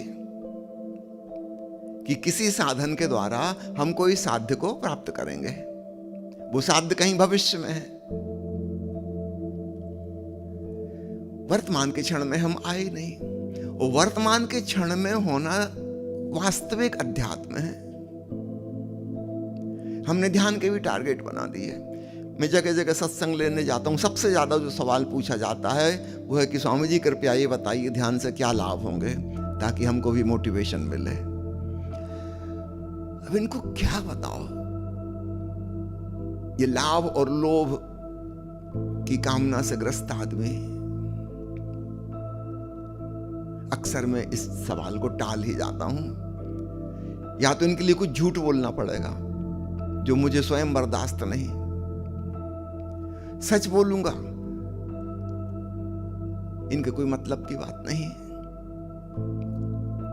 कि किसी साधन के द्वारा हम कोई साध्य को प्राप्त करेंगे। वो साध्य कहीं भविष्य में है, वर्तमान के क्षण में हम आए नहीं। और वर्तमान के क्षण में होना वास्तविक अध्यात्म है। हमने ध्यान के भी टारगेट बना दिए। मैं जगह जगह सत्संग लेने जाता हूँ, सबसे ज्यादा जो सवाल पूछा जाता है वो है कि स्वामी जी कृपया ये बताइए ध्यान से क्या लाभ होंगे, ताकि हमको भी मोटिवेशन मिले। अब इनको क्या बताओ, ये लाभ और लोभ की कामना से ग्रस्त आदमी अक्सर मैं इस सवाल को टाल ही जाता हूं। या तो इनके लिए कुछ झूठ बोलना पड़ेगा जो मुझे स्वयं बर्दाश्त नहीं, सच बोलूंगा इनके कोई मतलब की बात नहीं।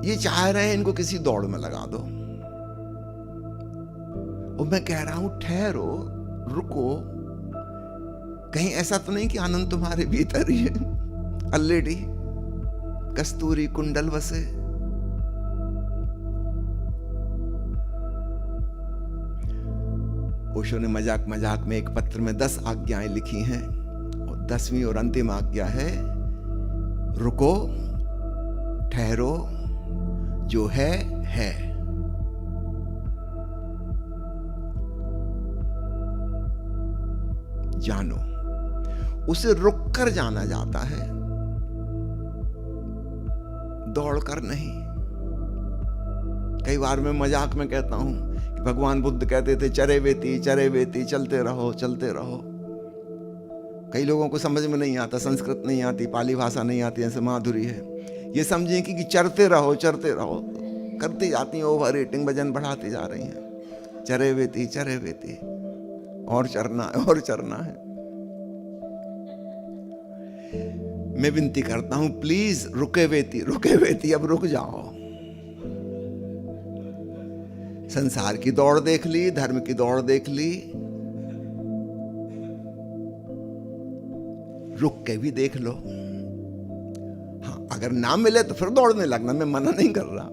ये चाह रहे हैं इनको किसी दौड़ में लगा दो, और मैं कह रहा हूं ठहरो, रुको। कहीं ऐसा तो नहीं कि आनंद तुम्हारे भीतर ही है ऑलरेडी, कस्तूरी कुंडल वसे। ओशो ने मजाक मजाक में एक पत्र में 10 आज्ञाएं लिखी हैं, और 10वीं और अंतिम आज्ञा है रुको, ठहरो, जो है जानो। उसे रुक कर जाना जाता है, दौड़कर नहीं। कई बार मैं मजाक में कहता हूं कि भगवान बुद्ध कहते थे चरे वेती, चलते रहो, चलते रहो। कई लोगों को समझ में नहीं आता, संस्कृत नहीं आती, पाली भाषा नहीं आती, ऐसे माधुरी है। ये समझिए कि चरते रहो, करती जाती हैं, ओवर ईटिंग, वजन बढ़ाती जा रही हैं। चरे वेती, और चरना है। मैं विनती करता हूं प्लीज रुके वेती, अब रुक जाओ। संसार की दौड़ देख ली, धर्म की दौड़ देख ली, रुक के भी देख लो। हाँ, अगर ना मिले तो फिर दौड़ने लगना, मैं मना नहीं कर रहा।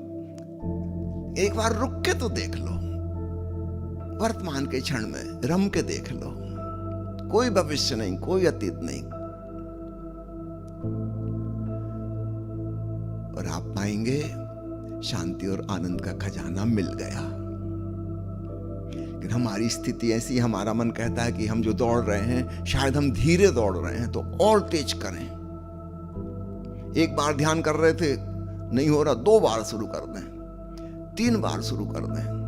एक बार रुक के तो देख लो, वर्तमान के क्षण में रम के देख लो। कोई भविष्य नहीं, कोई अतीत नहीं। और आप पाएंगे शांति और आनंद का खजाना मिल गया। लेकिन हमारी स्थिति ऐसी, हमारा मन कहता है कि हम जो दौड़ रहे हैं शायद हम धीरे दौड़ रहे हैं, तो और तेज करें। एक बार ध्यान कर रहे थे, नहीं हो रहा, 2 बार शुरू कर दें, 3 बार शुरू कर दें।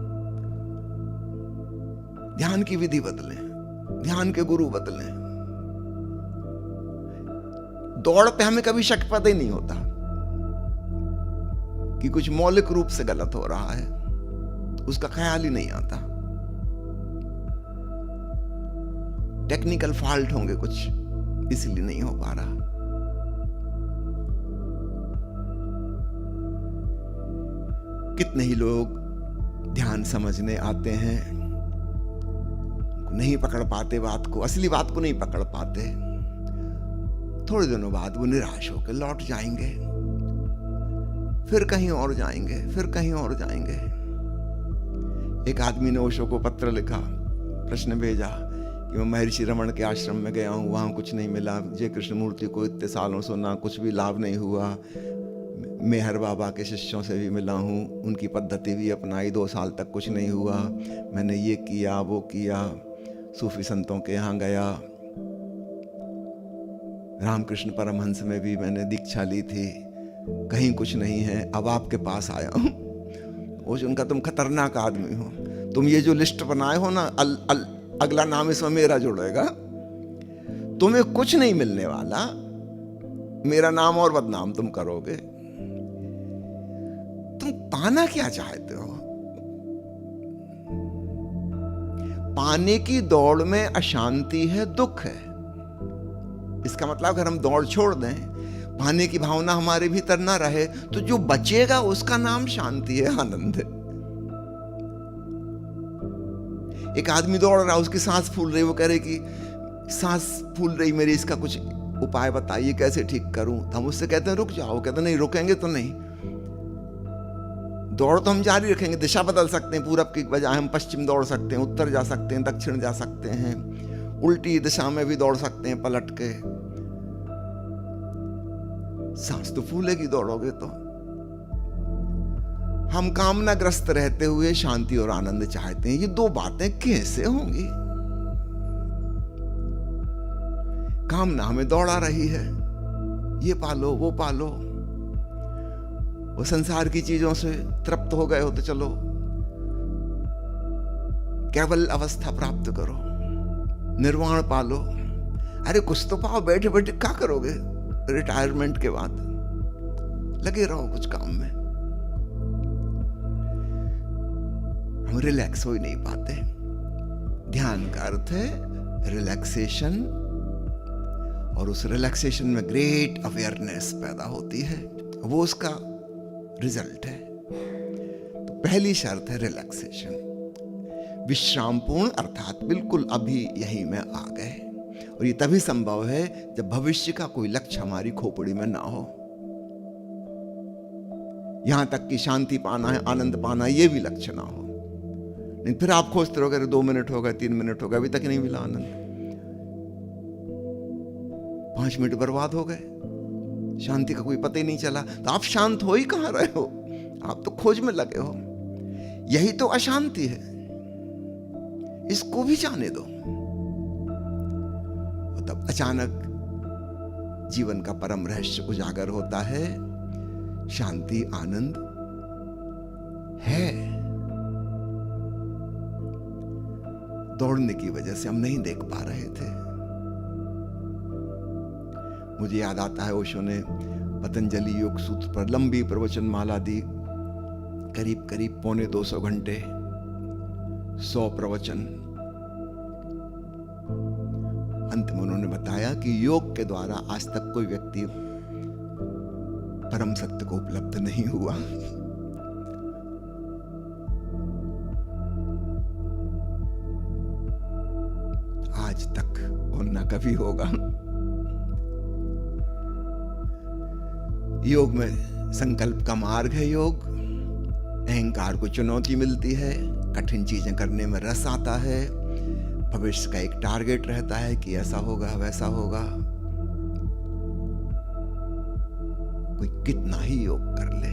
ध्यान की विधि बदलें, ध्यान के गुरु बदलें। दौड़ पे हमें कभी शक पता ही नहीं होता कि कुछ मौलिक रूप से गलत हो रहा है, उसका ख्याल ही नहीं आता। टेक्निकल फॉल्ट होंगे कुछ, इसलिए नहीं हो पा रहा। कितने ही लोग ध्यान समझने आते हैं, नहीं पकड़ पाते बात को, असली बात को नहीं पकड़ पाते। थोड़े दिनों बाद वो निराश होकर लौट जाएंगे, फिर कहीं और जाएंगे, फिर कहीं और जाएंगे। एक आदमी ने ओशो को पत्र लिखा, प्रश्न भेजा कि मैं महर्षि रमन के आश्रम में गया हूँ, वहाँ कुछ नहीं मिला। जय कृष्णमूर्ति को इतने सालों सुना, कुछ भी लाभ नहीं हुआ। मेहर बाबा के शिष्यों से भी मिला हूँ, उनकी पद्धति भी अपनाई, 2 साल तक कुछ नहीं हुआ। मैंने ये किया वो किया, सूफी संतों के यहाँ गया, रामकृष्ण परमहंस में भी मैंने दीक्षा ली थी, कहीं कुछ नहीं है। अब आपके पास आया हूँ। उनका तुम खतरनाक आदमी हो, तुम ये जो लिस्ट बनाए हो ना, अगला नाम इसमें मेरा जुड़ेगा। तुम्हें कुछ नहीं मिलने वाला, मेरा नाम और बदनाम तुम करोगे। तुम पाना क्या चाहते हो? पाने की दौड़ में अशांति है, दुख है। इसका मतलब अगर हम दौड़ छोड़ दें, पाने की भावना हमारे भीतर ना रहे, तो जो बचेगा उसका नाम शांति है, आनंद है। एक आदमी दौड़ रहा, उसकी सांस फूल रही, वो कह रहे कि सांस फूल रही मेरी, इसका कुछ उपाय बताइए, कैसे ठीक करूं। तो हम उससे कहते हैं रुक जाओ, कहते नहीं रुकेंगे तो नहीं। दौड़ तो हम जारी रखेंगे, दिशा बदल सकते हैं, पूरब की बजाय हम पश्चिम दौड़ सकते हैं, उत्तर जा सकते हैं, दक्षिण जा सकते हैं, उल्टी दिशा में भी दौड़ सकते हैं पलट के। सांस तो फूलेगी दौड़ोगे तो। हम कामनाग्रस्त रहते हुए शांति और आनंद चाहते हैं, ये 2 बातें कैसे होंगी? कामना हमें दौड़ा रही है, ये पालो वो पालो। वो संसार की चीजों से तृप्त हो गए हो तो चलो केवल अवस्था प्राप्त करो, निर्वाण पालो। अरे कुछ तो पाओ, बैठे बैठे क्या करोगे? रिटायरमेंट के बाद लगे रहो कुछ काम में। हम रिलैक्स हो ही नहीं पाते। ध्यान का अर्थ है रिलैक्सेशन, और उस रिलैक्सेशन में ग्रेट अवेयरनेस पैदा होती है, वो उसका रिजल्ट है। तो पहली शर्त है रिलैक्सेशन, विश्रामपूर्ण, अर्थात बिल्कुल अभी यहीं में आ गए। और ये तभी संभव है जब भविष्य का कोई लक्ष्य हमारी खोपड़ी में ना हो। यहां तक कि शांति पाना है, आनंद पाना है, ये भी लक्ष्य ना हो। नहीं फिर आप खोजते रहोगे, 2 मिनट हो गए, 3 मिनट हो गए, अभी तक नहीं मिला आनंद। 5 मिनट बर्बाद हो गए, शांति का कोई पता ही नहीं चला। तो आप शांत हो ही कहां रहे हो? आप तो खोज में लगे हो। यही तो अशांति है, इसको भी जाने दो। तब अचानक जीवन का परम रहस्य उजागर होता है, शांति आनंद है। दौड़ने की वजह से हम नहीं देख पा रहे थे। मुझे याद आता है ओशो ने पतंजलि योग सूत्र पर लंबी प्रवचन माला दी, करीब करीब 250 घंटे, 100 प्रवचन। अंत में उन्होंने बताया कि योग के द्वारा आज तक कोई व्यक्ति परम सत्य को उपलब्ध नहीं हुआ। आज तक और न कभी होगा। योग में संकल्प का मार्ग है योग। अहंकार को चुनौती मिलती है, कठिन चीजें करने में रस आता है, भविष्य का एक टारगेट रहता है कि ऐसा होगा वैसा होगा। कोई कितना ही योग कर ले,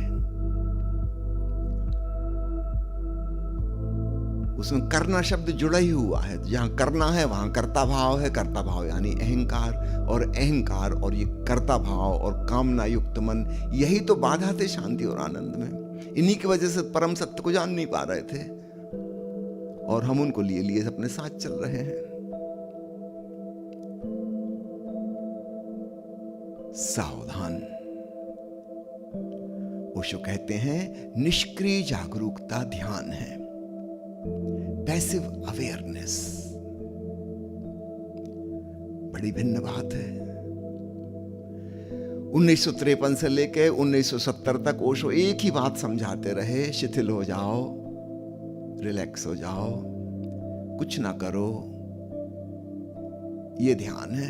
उसमें करना शब्द जुड़ा ही हुआ है। जहां करना है वहां कर्ता भाव है। कर्ता भाव यानी अहंकार, और अहंकार और ये कर्ता भाव और कामना युक्त मन, यही तो बाधा थे शांति और आनंद में। इन्हीं की वजह से परम सत्य को जान नहीं पा रहे थे, और हम उनको लिए लिए अपने साथ चल रहे हैं। सावधान। ओशो कहते हैं निष्क्रिय जागरूकता ध्यान है, पैसिव अवेयरनेस। बड़ी भिन्न बात है। 1953 से लेकर 1970 तक ओशो एक ही बात समझाते रहे, शिथिल हो जाओ, रिलैक्स हो जाओ, कुछ ना करो, ये ध्यान है।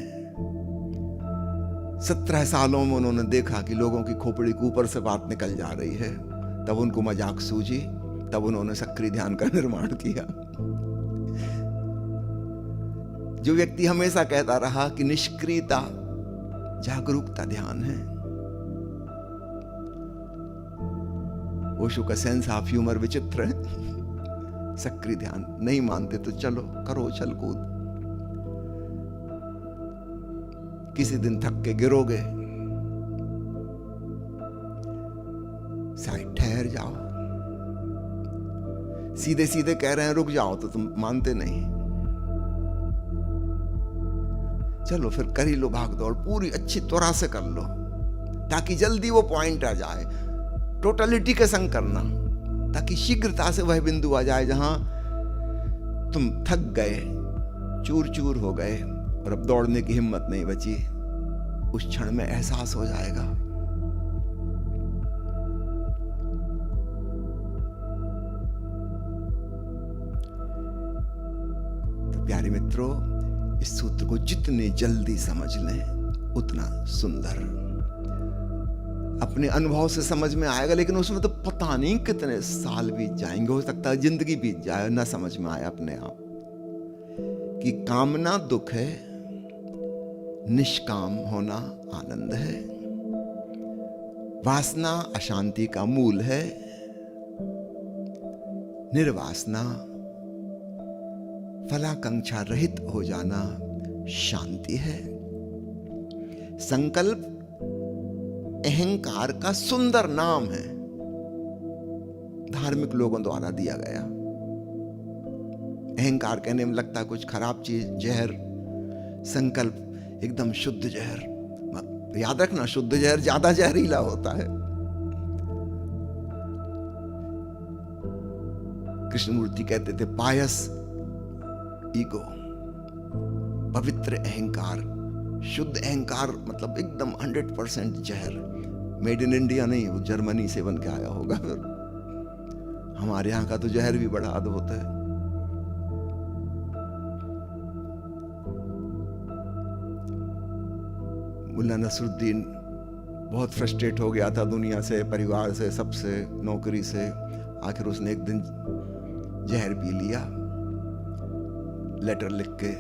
17 सालों में उन्होंने देखा कि लोगों की खोपड़ी के ऊपर से बात निकल जा रही है, तब उनको मजाक सूझी, तब उन्होंने सक्रिय ध्यान का निर्माण किया। जो व्यक्ति हमेशा कहता रहा कि निष्क्रियता जागरूकता ध्यान है, ओशो का सेंस ऑफ ह्यूमर विचित्र है। सक्रिय ध्यान नहीं मानते तो चलो करो उछल कूद, किसी दिन थक के गिरोगे, साइड ठहर जाओ। सीधे सीधे कह रहे हैं रुक जाओ तो तुम मानते नहीं। चलो फिर कर ही लो भाग दौड़, पूरी अच्छी त्वरा से कर लो ताकि जल्दी वो पॉइंट आ जाए। टोटलिटी के संग करना ताकि शीघ्रता से वह बिंदु आ जाए जहां तुम थक गए, चूर चूर हो गए और अब दौड़ने की हिम्मत नहीं बची। उस क्षण में एहसास हो जाएगा। तो प्यारे मित्रों, इस सूत्र को जितने जल्दी समझ लें उतना सुंदर। अपने अनुभव से समझ में आएगा, लेकिन उसमें तो पता नहीं कितने साल बीत जाएंगे, हो सकता है जिंदगी बीत जाए ना समझ में आए अपने आप कि कामना दुख है, निष्काम होना आनंद है, वासना अशांति का मूल है, निर्वासना फलाकांक्षा रहित हो जाना शांति है। संकल्प अहंकार का सुंदर नाम है, धार्मिक लोगों द्वारा दिया गया। अहंकार कहने में लगता है कुछ खराब चीज, जहर। संकल्प एकदम शुद्ध जहर। याद रखना, शुद्ध जहर ज्यादा जहरीला होता है। कृष्णमूर्ति कहते थे पायस ईगो, पवित्र अहंकार, शुद्ध अहंकार मतलब एकदम 100% जहर। मेड इन इंडिया नहीं, वो जर्मनी से बन के आया होगा। फिर हमारे यहां का तो जहर भी बड़ा अद्भुत है। मुल्ला नसरुद्दीन बहुत फ्रस्ट्रेट हो गया था दुनिया से, परिवार से, सबसे, नौकरी से। आखिर उसने एक दिन जहर पी लिया, लेटर लिख के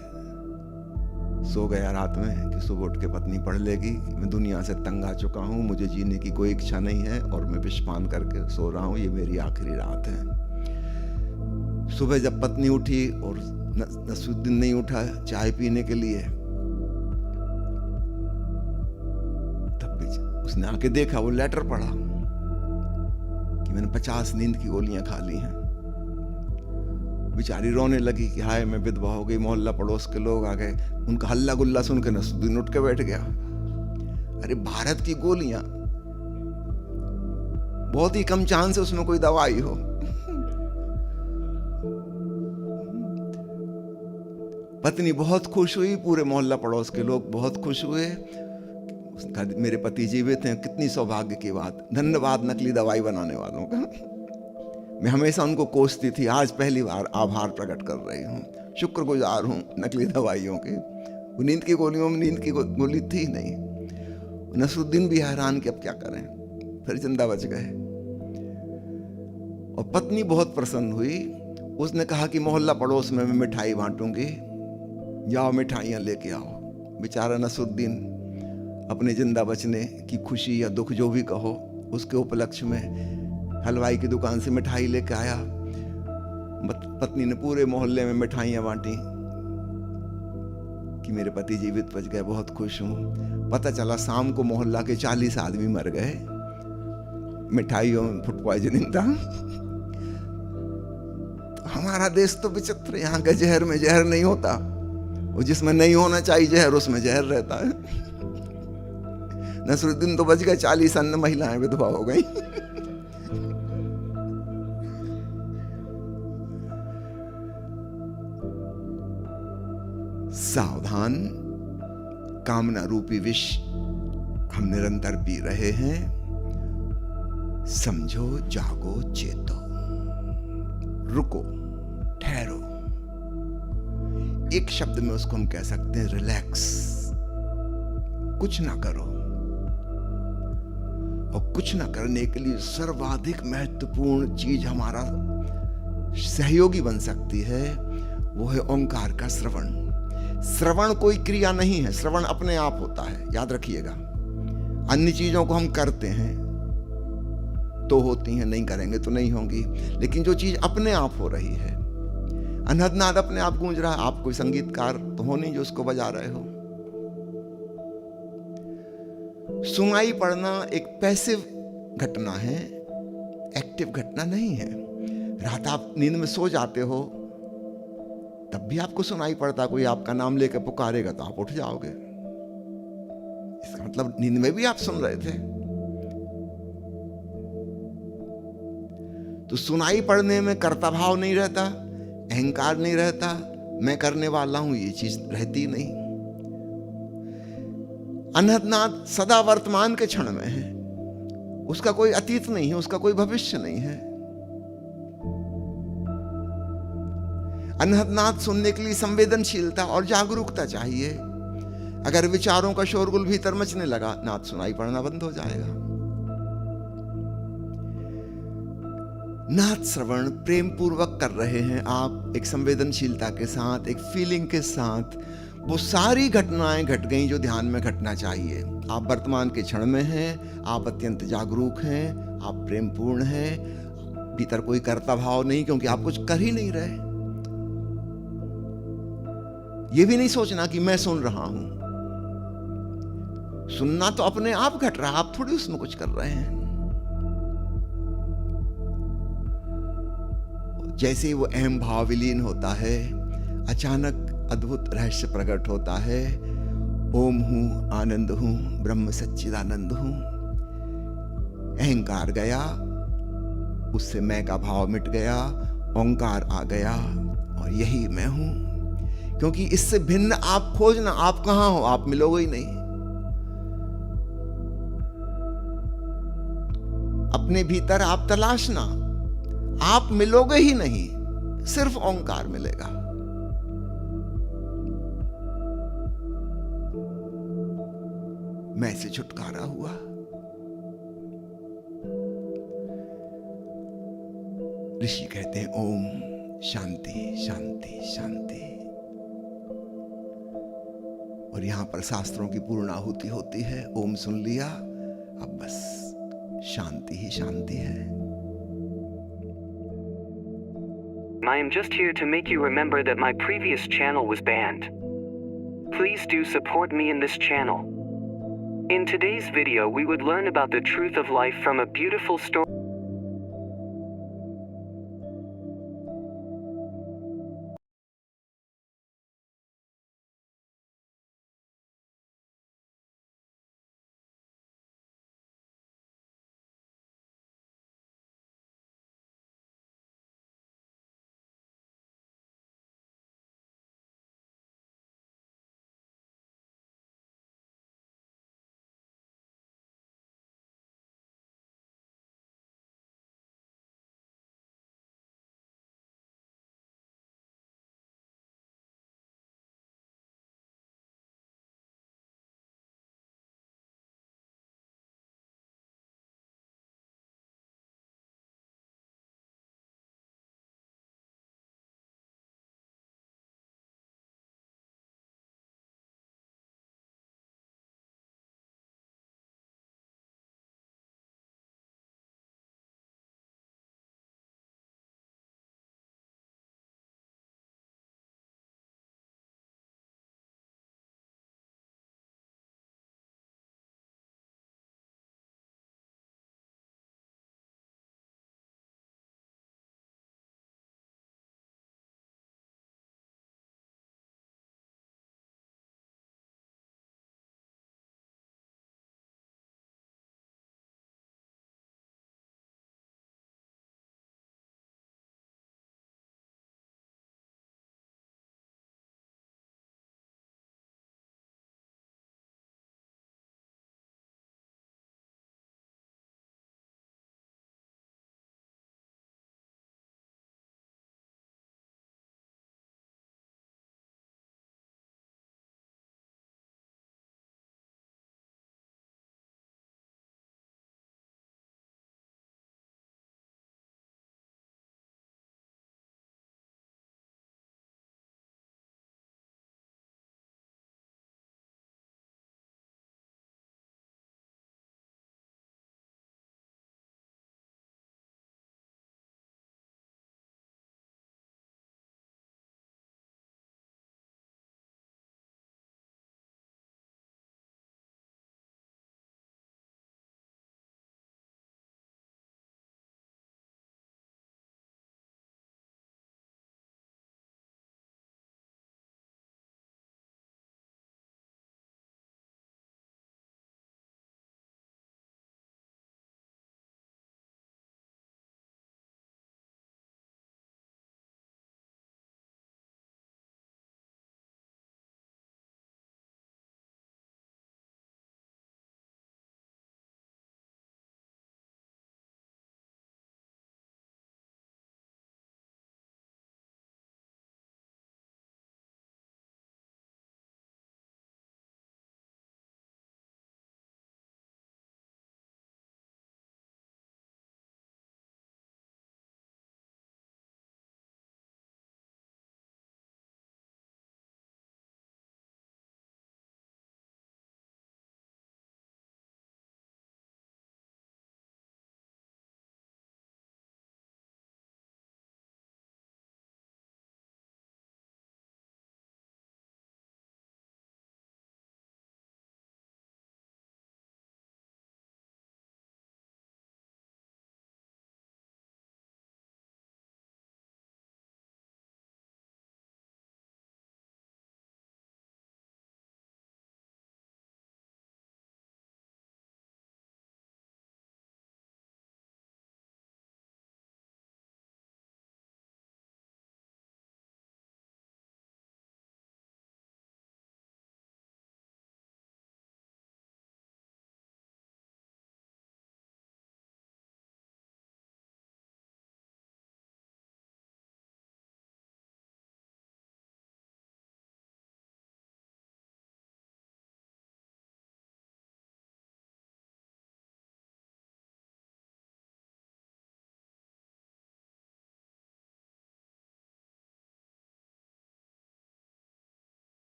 सो गया रात में कि सुबह उठ के पत्नी पढ़ लेगी, मैं दुनिया से तंग आ चुका हूँ, मुझे जीने की कोई इच्छा नहीं है और मैं विषपान करके सो रहा हूँ, ये मेरी आखिरी रात है। सुबह जब पत्नी उठी और नसरुद्दीन नहीं उठा चाय पीने के लिए, तब भी उसने आके देखा, वो लेटर पढ़ा कि मैंने 50 नींद की गोलियां खा ली हैं। बेचारी रोने लगी कि हाय मैं विधवा हो गई। मोहल्ला पड़ोस के लोग आ गए, उनका हल्ला गुल्ला सुन के नसरुद्दीन उठ के बैठ गया। अरे भारत की गोलियां, बहुत ही कम चांस है उसमें कोई दवाई हो। पत्नी बहुत खुश हुई, पूरे मोहल्ला पड़ोस के लोग बहुत खुश हुए। उसका मेरे पति जीवित हैं, कितनी सौभाग्य की बात, धन्यवाद नकली दवाई बनाने वालों का। मैं हमेशा उनको कोसती थी, आज पहली बार आभार प्रकट कर रही हूँ, शुक्रगुजार हूँ नकली दवाइयों के। वो नींद की गोलियों में नींद की गोली थी नहीं। नसरुद्दीन भी हैरान कि अब क्या करें, फिर जिंदा बच गए। और पत्नी बहुत प्रसन्न हुई, उसने कहा कि मोहल्ला पड़ोस में मैं मिठाई बांटूंगी, जाओ मिठाइयाँ लेके आओ। बेचारा नसरुद्दीन अपने जिंदा बचने की खुशी या दुख जो भी कहो, उसके उपलक्ष्य में हलवाई की दुकान से मिठाई लेके आया। पत्नी ने पूरे मोहल्ले में मिठाइयाँ बांटी कि मेरे पति जीवित बच गए, बहुत खुश हूँ। पता चला शाम को मोहल्ला के 40 आदमी मर गए, मिठाइयों में फूड पॉइजनिंग था। तो हमारा देश तो विचित्र, यहाँ के जहर में जहर नहीं होता, वो जिसमें नहीं होना चाहिए जहर उसमें जहर रहता है। नसरुद्दीन तो बच गए, 40 अन्य महिलाएं विधवा हो गई। सावधान, कामना रूपी विष हम निरंतर पी रहे हैं। समझो, जागो, चेतो, रुको, ठहरो। एक शब्द में उसको हम कह सकते हैं रिलैक्स। कुछ ना करो। और कुछ ना करने के लिए सर्वाधिक महत्वपूर्ण चीज हमारा सहयोगी बन सकती है, वो है ओंकार का श्रवण। श्रवण कोई क्रिया नहीं है, श्रवण अपने आप होता है, याद रखिएगा। अन्य चीजों को हम करते हैं तो होती हैं, नहीं करेंगे तो नहीं होंगी। लेकिन जो चीज अपने आप हो रही है, अनहदनाद अपने आप गूंज रहा है, आप कोई संगीतकार तो हो नहीं जो उसको बजा रहे हो। सुनाई पड़ना एक पैसिव घटना है, एक्टिव घटना नहीं है। रात आप नींद में सो जाते हो तब भी आपको सुनाई पड़ता, कोई आपका नाम लेकर पुकारेगा तो आप उठ जाओगे। इसका मतलब नींद में भी आप सुन रहे थे। तो सुनाई पड़ने में कर्ता भाव नहीं रहता, अहंकार नहीं रहता, मैं करने वाला हूं, ये चीज रहती नहीं। अनहदनाद सदा वर्तमान के क्षण में है, उसका कोई अतीत नहीं है, उसका कोई भविष्य नहीं है। अनहदनाद सुनने के लिए संवेदनशीलता और जागरूकता चाहिए। अगर विचारों का शोरगुल भीतर मचने लगा, नाद सुनाई पड़ना बंद हो जाएगा। नाद श्रवण प्रेम पूर्वक कर रहे हैं आप, एक संवेदनशीलता के साथ, एक फीलिंग के साथ। वो सारी घटनाएं घट गई जो ध्यान में घटना चाहिए। आप वर्तमान के क्षण में हैं, आप अत्यंत जागरूक हैं, आप प्रेम पूर्ण हैं, भीतर कोई कर्ता भाव नहीं, क्योंकि आप कुछ कर ही नहीं रहे। ये भी नहीं सोचना कि मैं सुन रहा हूं। सुनना तो अपने आप घट रहा, आप थोड़ी उसमें कुछ कर रहे हैं। जैसे ही वो अहम भाव विलीन होता है, अचानक अद्भुत रहस्य प्रकट होता है। ओम हूं, आनंद हूं, ब्रह्म सच्चिदानंद हूं। अहंकार गया, उससे मैं का भाव मिट गया, ओंकार आ गया, और यही मैं हूं। क्योंकि इससे भिन्न आप खोजना, आप कहां हो, आप मिलोगे ही नहीं। अपने भीतर आप तलाशना, आप मिलोगे ही नहीं, सिर्फ ओंकार मिलेगा। मैं से छुटकारा हुआ। ऋषि कहते हैं ओम शांति शांति शांति। और यहां पर शास्त्रों की पूर्ण आहुति होती है। ओम सुन लिया, अब बस शांति ही शांति है। I am just here to make you remember that my previous channel was banned. Please do support me in this channel. In today's video we would learn about the truth of life from a beautiful story.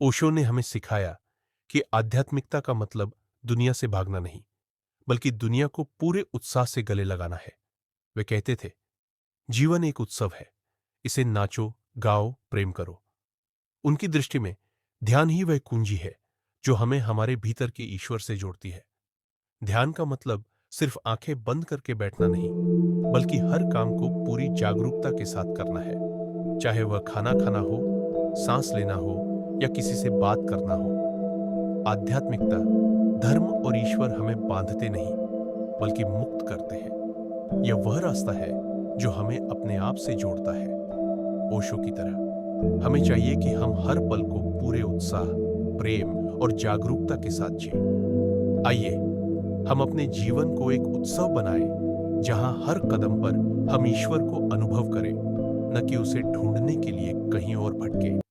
Osho ने हमें सिखाया कि आध्यात्मिकता का मतलब दुनिया से भागना नहीं, बल्कि दुनिया को पूरे उत्साह से गले लगाना है। वे कहते थे, जीवन एक उत्सव है, इसे नाचो, गाओ, प्रेम करो। उनकी दृष्टि में ध्यान ही वह कुंजी है जो हमें हमारे भीतर के ईश्वर से जोड़ती है। ध्यान का मतलब सिर्फ आंखें बंद करके बैठना नहीं, बल्कि हर काम को पूरी जागरूकता के साथ करना है, चाहे वह खाना खाना हो, सांस लेना हो या किसी से बात करना हो। आध्यात्मिकता, धर्म और ईश्वर हमें बांधते नहीं, बल्कि मुक्त करते हैं। यह वह रास्ता है जो हमें अपने आप से जोड़ता है। ओशो की तरह हमें चाहिए कि हम हर पल को पूरे उत्साह, प्रेम और जागरूकता के साथ जिएं। आइए हम अपने जीवन को एक उत्सव बनाएं, जहां हर कदम पर हम ईश्वर को अनुभव करें, न कि उसे ढूंढने के लिए कहीं और भटके।